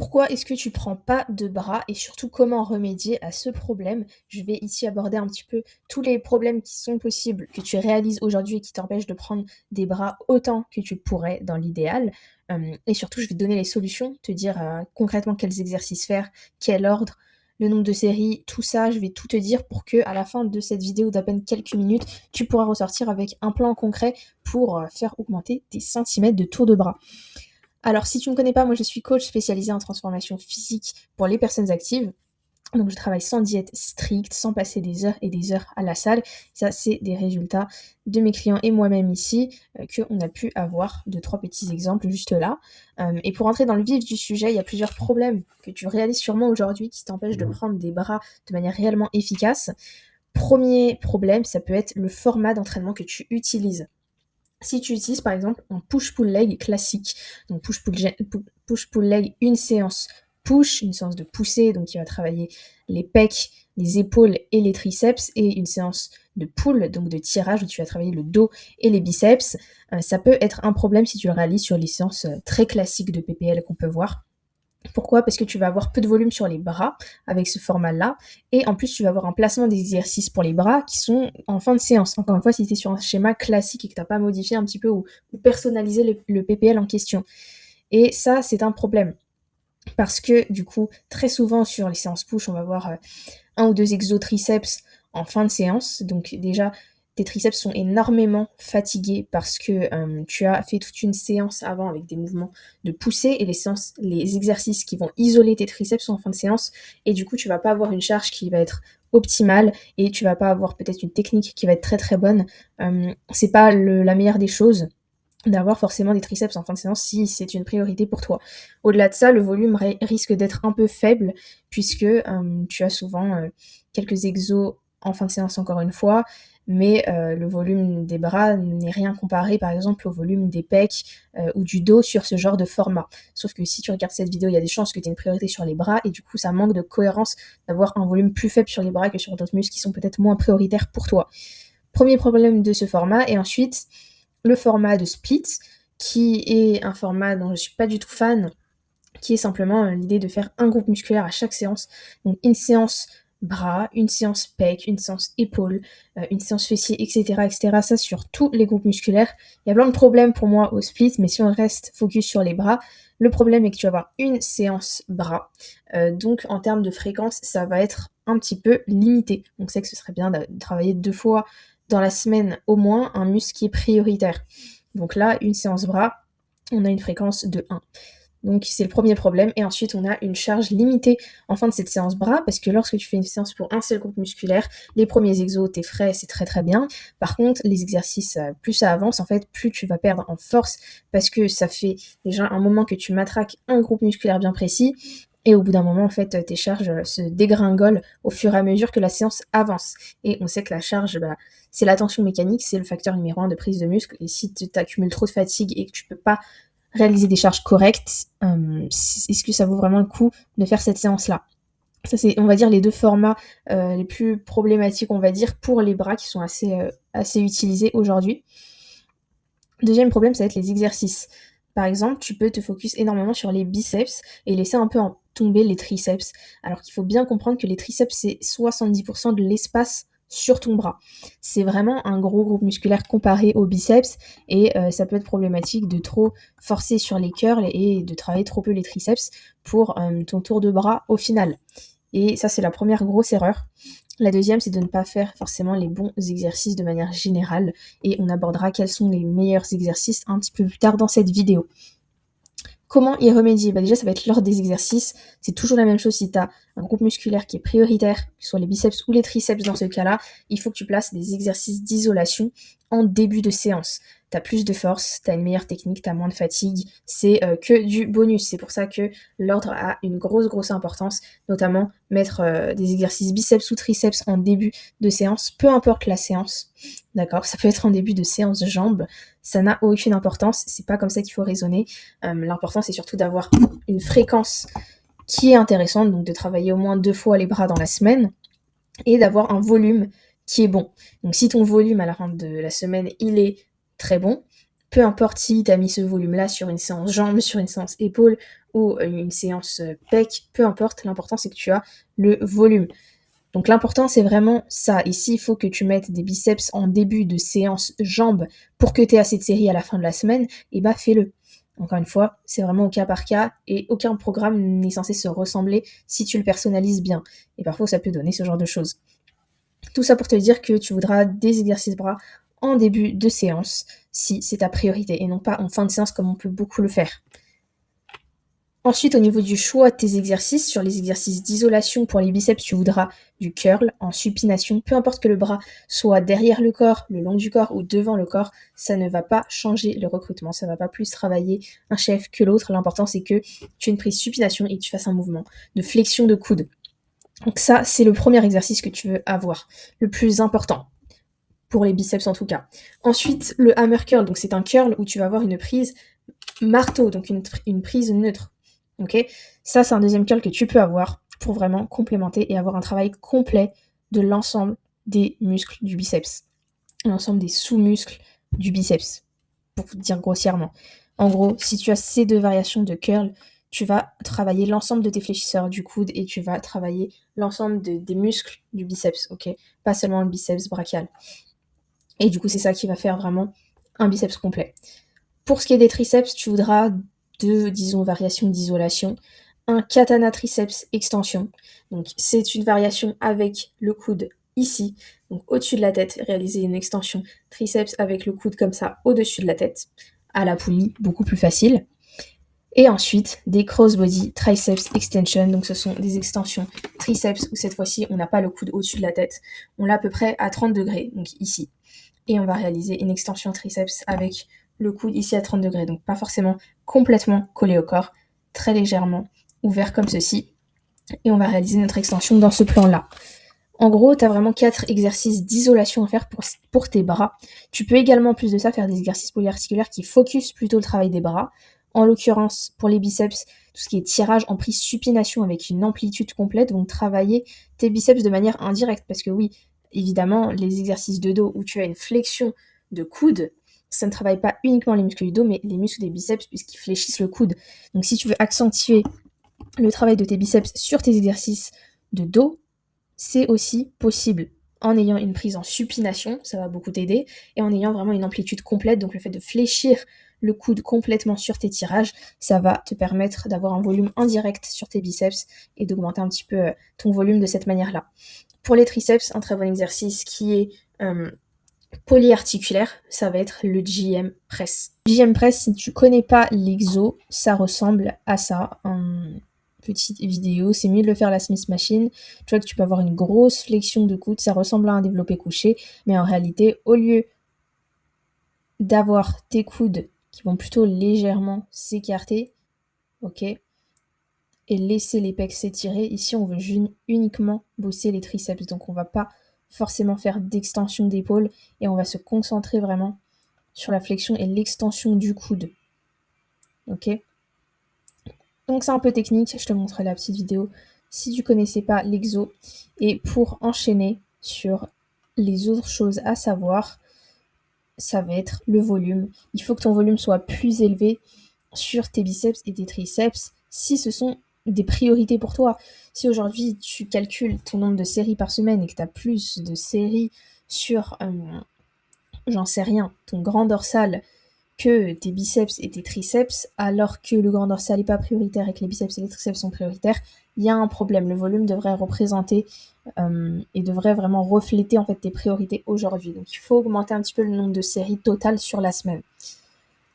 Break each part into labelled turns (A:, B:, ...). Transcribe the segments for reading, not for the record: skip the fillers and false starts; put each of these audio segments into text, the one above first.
A: Pourquoi est-ce que tu prends pas de bras et surtout comment remédier à ce problème? Je vais ici aborder un petit peu tous les problèmes qui sont possibles, que tu réalises aujourd'hui et qui t'empêchent de prendre des bras autant que tu pourrais dans l'idéal. Et surtout, je vais te donner les solutions, te dire concrètement quels exercices faire, quel ordre, le nombre de séries, tout ça, je vais tout te dire pour que à la fin de cette vidéo d'à peine quelques minutes, tu pourras ressortir avec un plan concret pour faire augmenter tes centimètres de tour de bras. Alors, si tu ne me connais pas, moi je suis coach spécialisée en transformation physique pour les personnes actives. Donc, je travaille sans diète stricte, sans passer des heures et des heures à la salle. Ça, c'est des résultats de mes clients et moi-même ici qu'on a pu avoir. Deux, trois petits exemples juste là. Et pour entrer dans le vif du sujet, il y a plusieurs problèmes que tu réalises sûrement aujourd'hui qui t'empêchent de prendre des bras de manière réellement efficace. Premier problème, ça peut être le format d'entraînement que tu utilises. Si tu utilises par exemple un push-pull leg classique, donc push-pull leg, une séance push, une séance de poussée, donc qui va travailler les pecs, les épaules et les triceps, et une séance de pull, donc de tirage, où tu vas travailler le dos et les biceps, ça peut être un problème si tu le réalises sur les séances très classiques de PPL qu'on peut voir. Pourquoi? Parce que tu vas avoir peu de volume sur les bras avec ce format-là. Et en plus, tu vas avoir un placement des exercices pour les bras qui sont en fin de séance. Encore une fois, si tu es sur un schéma classique et que tu n'as pas modifié un petit peu ou personnalisé le PPL en question. Et ça, c'est un problème. Parce que du coup, très souvent sur les séances push, on va voir un ou deux exos triceps en fin de séance. Donc déjà, tes triceps sont énormément fatigués parce que tu as fait toute une séance avant avec des mouvements de poussée et les exercices qui vont isoler tes triceps sont en fin de séance et du coup tu vas pas avoir une charge qui va être optimale et tu vas pas avoir peut-être une technique qui va être très très bonne. C'est pas la meilleure des choses d'avoir forcément des triceps en fin de séance si c'est une priorité pour toi. Au-delà de ça, le volume risque d'être un peu faible puisque tu as souvent quelques exos en fin de séance encore une fois, mais le volume des bras n'est rien comparé par exemple au volume des pecs ou du dos sur ce genre de format. Sauf que si tu regardes cette vidéo, il y a des chances que tu aies une priorité sur les bras et du coup ça manque de cohérence d'avoir un volume plus faible sur les bras que sur d'autres muscles qui sont peut-être moins prioritaires pour toi. Premier problème de ce format, et ensuite le format de split, qui est un format dont je suis pas du tout fan, qui est simplement l'idée de faire un groupe musculaire à chaque séance. Donc une séance bras, une séance pec, une séance épaules, une séance fessiers, etc., etc. Ça sur tous les groupes musculaires. Il y a plein de problèmes pour moi au split, mais si on reste focus sur les bras, le problème est que tu vas avoir une séance bras. Donc en termes de fréquence, ça va être un petit peu limité. Donc c'est que ce serait bien de travailler 2 fois dans la semaine au moins un muscle qui est prioritaire. Donc là, une séance bras, on a une fréquence de 1. Donc c'est le premier problème. Et ensuite, on a une charge limitée en fin de cette séance bras, parce que lorsque tu fais une séance pour un seul groupe musculaire, les premiers exos, t'es frais, c'est très très bien. Par contre, les exercices, plus ça avance, en fait, plus tu vas perdre en force, parce que ça fait déjà un moment que tu matraques un groupe musculaire bien précis, et au bout d'un moment, en fait, tes charges se dégringolent au fur et à mesure que la séance avance. Et on sait que la charge, c'est la tension mécanique, c'est le facteur numéro 1 de prise de muscle. Et si tu accumules trop de fatigue et que tu peux pas réaliser des charges correctes, est-ce que ça vaut vraiment le coup de faire cette séance-là? Ça, c'est, on va dire, les deux formats les plus problématiques, on va dire, pour les bras qui sont assez utilisés aujourd'hui. Deuxième problème, ça va être les exercices. Par exemple, tu peux te focus énormément sur les biceps et laisser un peu en tomber les triceps. Alors qu'il faut bien comprendre que les triceps, c'est 70% de l'espace sur ton bras. C'est vraiment un gros groupe musculaire comparé aux biceps et ça peut être problématique de trop forcer sur les curls et de travailler trop peu les triceps pour ton tour de bras au final. Et ça, c'est la première grosse erreur. La deuxième, c'est de ne pas faire forcément les bons exercices de manière générale. Et on abordera quels sont les meilleurs exercices un petit peu plus tard dans cette vidéo. Comment y remédier? Déjà, ça va être l'ordre des exercices. C'est toujours la même chose si tu as un groupe musculaire qui est prioritaire, que ce soit les biceps ou les triceps dans ce cas-là. Il faut que tu places des exercices d'isolation en début de séance. Tu as plus de force, tu as une meilleure technique, tu as moins de fatigue. C'est que du bonus. C'est pour ça que l'ordre a une grosse importance, notamment mettre des exercices biceps ou triceps en début de séance, peu importe la séance. D'accord? Ça peut être en début de séance jambes. Ça n'a aucune importance. C'est pas comme ça qu'il faut raisonner. L'important, c'est surtout d'avoir une fréquence qui est intéressante, donc de travailler au moins 2 fois les bras dans la semaine, et d'avoir un volume qui est bon. Donc si ton volume à la fin de la semaine, il est très bon, Peu importe si tu as mis ce volume-là sur une séance jambes, sur une séance épaules ou une séance pec, peu importe, l'important c'est que tu as le volume. Donc l'important c'est vraiment ça. Ici, il faut que tu mettes des biceps en début de séance jambes pour que tu aies assez de séries à la fin de la semaine, et bah fais-le. Encore une fois, c'est vraiment au cas par cas et aucun programme n'est censé se ressembler si tu le personnalises bien. Et parfois ça peut donner ce genre de choses. Tout ça pour te dire que tu voudras des exercices bras en début de séance si c'est ta priorité et non pas en fin de séance comme on peut beaucoup le faire. Ensuite, au niveau du choix de tes exercices, sur les exercices d'isolation pour les biceps, tu voudras du curl en supination. Peu importe que le bras soit derrière le corps, le long du corps ou devant le corps, ça ne va pas changer le recrutement. Ça ne va pas plus travailler un chef que l'autre. L'important, c'est que tu aies une prise supination et que tu fasses un mouvement de flexion de coude. Donc ça, c'est le premier exercice que tu veux avoir, le plus important. Pour les biceps en tout cas. Ensuite, le hammer curl, donc c'est un curl où tu vas avoir une prise marteau, donc une prise neutre. Ok, ça, c'est un deuxième curl que tu peux avoir pour vraiment complémenter et avoir un travail complet de l'ensemble des muscles du biceps, l'ensemble des sous-muscles du biceps, pour dire grossièrement. En gros, si tu as ces deux variations de curl, tu vas travailler l'ensemble de tes fléchisseurs du coude et tu vas travailler l'ensemble des muscles du biceps, ok, pas seulement le biceps brachial. Et du coup, c'est ça qui va faire vraiment un biceps complet. Pour ce qui est des triceps, tu voudras deux, disons, variations d'isolation. Un katana triceps extension. Donc, c'est une variation avec le coude ici, donc au-dessus de la tête, réaliser une extension triceps avec le coude comme ça au-dessus de la tête, à la poulie, beaucoup plus facile. Et ensuite, des crossbody triceps extension. Donc, ce sont des extensions triceps où cette fois-ci, on n'a pas le coude au-dessus de la tête. On l'a à peu près à 30 degrés, donc ici. Et on va réaliser une extension triceps avec le coude ici à 30 degrés. Donc, pas forcément complètement collé au corps, très légèrement ouvert comme ceci. Et on va réaliser notre extension dans ce plan-là. En gros, tu as vraiment 4 exercices d'isolation à faire pour tes bras. Tu peux également, en plus de ça, faire des exercices polyarticulaires qui focusent plutôt le travail des bras. En l'occurrence, pour les biceps, tout ce qui est tirage en prise supination avec une amplitude complète vont travailler tes biceps de manière indirecte. Parce que oui, évidemment, les exercices de dos où tu as une flexion de coude, ça ne travaille pas uniquement les muscles du dos, mais les muscles des biceps puisqu'ils fléchissent le coude. Donc si tu veux accentuer le travail de tes biceps sur tes exercices de dos, c'est aussi possible en ayant une prise en supination, ça va beaucoup t'aider, et en ayant vraiment une amplitude complète, donc le fait de fléchir le coude complètement sur tes tirages, ça va te permettre d'avoir un volume indirect sur tes biceps et d'augmenter un petit peu ton volume de cette manière-là. Pour les triceps, un très bon exercice qui est polyarticulaire, ça va être le GM press. GM press, si tu connais pas l'exo, ça ressemble à ça. Petite vidéo, c'est mieux de le faire à la Smith Machine. Tu vois que tu peux avoir une grosse flexion de coude, ça ressemble à un développé couché, mais en réalité, au lieu d'avoir tes coudes qui vont plutôt légèrement s'écarter, ok, et laisser les pecs s'étirer, ici on veut uniquement bosser les triceps, donc on va pas forcément faire d'extension d'épaule et on va se concentrer vraiment sur la flexion et l'extension du coude, ok. Donc c'est un peu technique, je te montrerai la petite vidéo si tu connaissais pas l'exo. Et pour enchaîner sur les autres choses à savoir, ça va être le volume. Il faut que ton volume soit plus élevé sur tes biceps et tes triceps si ce sont des priorités pour toi. Si aujourd'hui tu calcules ton nombre de séries par semaine et que tu as plus de séries sur, j'en sais rien, ton grand dorsal que tes biceps et tes triceps, alors que le grand dorsal n'est pas prioritaire et que les biceps et les triceps sont prioritaires, il y a un problème. Le volume devrait représenter et devrait vraiment refléter en fait tes priorités aujourd'hui. Donc il faut augmenter un petit peu le nombre de séries totales sur la semaine.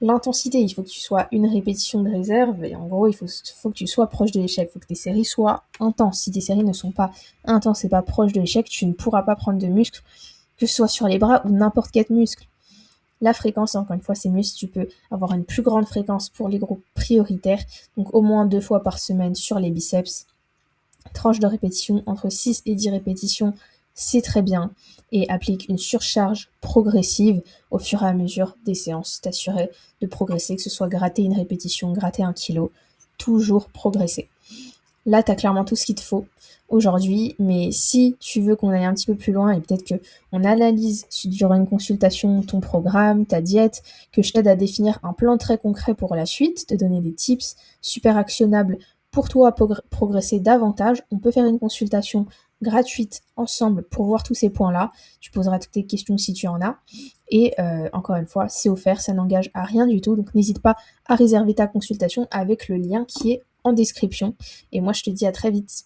A: L'intensité, il faut que tu sois une répétition de réserve et en gros il faut que tu sois proche de l'échec, il faut que tes séries soient intenses. Si tes séries ne sont pas intenses et pas proches de l'échec, tu ne pourras pas prendre de muscle, que ce soit sur les bras ou n'importe quel muscle. La fréquence, encore une fois, c'est mieux si tu peux avoir une plus grande fréquence pour les groupes prioritaires, donc au moins 2 fois par semaine sur les biceps. Tranche de répétition, entre 6 et 10 répétitions, c'est très bien. Et applique une surcharge progressive au fur et à mesure des séances. T'assurer de progresser, que ce soit gratter une répétition, gratter 1 kilo, toujours progresser. Là, tu as clairement tout ce qu'il te faut aujourd'hui, mais si tu veux qu'on aille un petit peu plus loin et peut-être qu'on analyse durant une consultation ton programme, ta diète, que je t'aide à définir un plan très concret pour la suite, te donner des tips super actionnables pour toi progresser davantage, on peut faire une consultation gratuite ensemble pour voir tous ces points-là. Tu poseras toutes tes questions si tu en as. Et encore une fois, c'est offert, ça n'engage à rien du tout. Donc n'hésite pas à réserver ta consultation avec le lien qui est en description. Et moi, je te dis à très vite.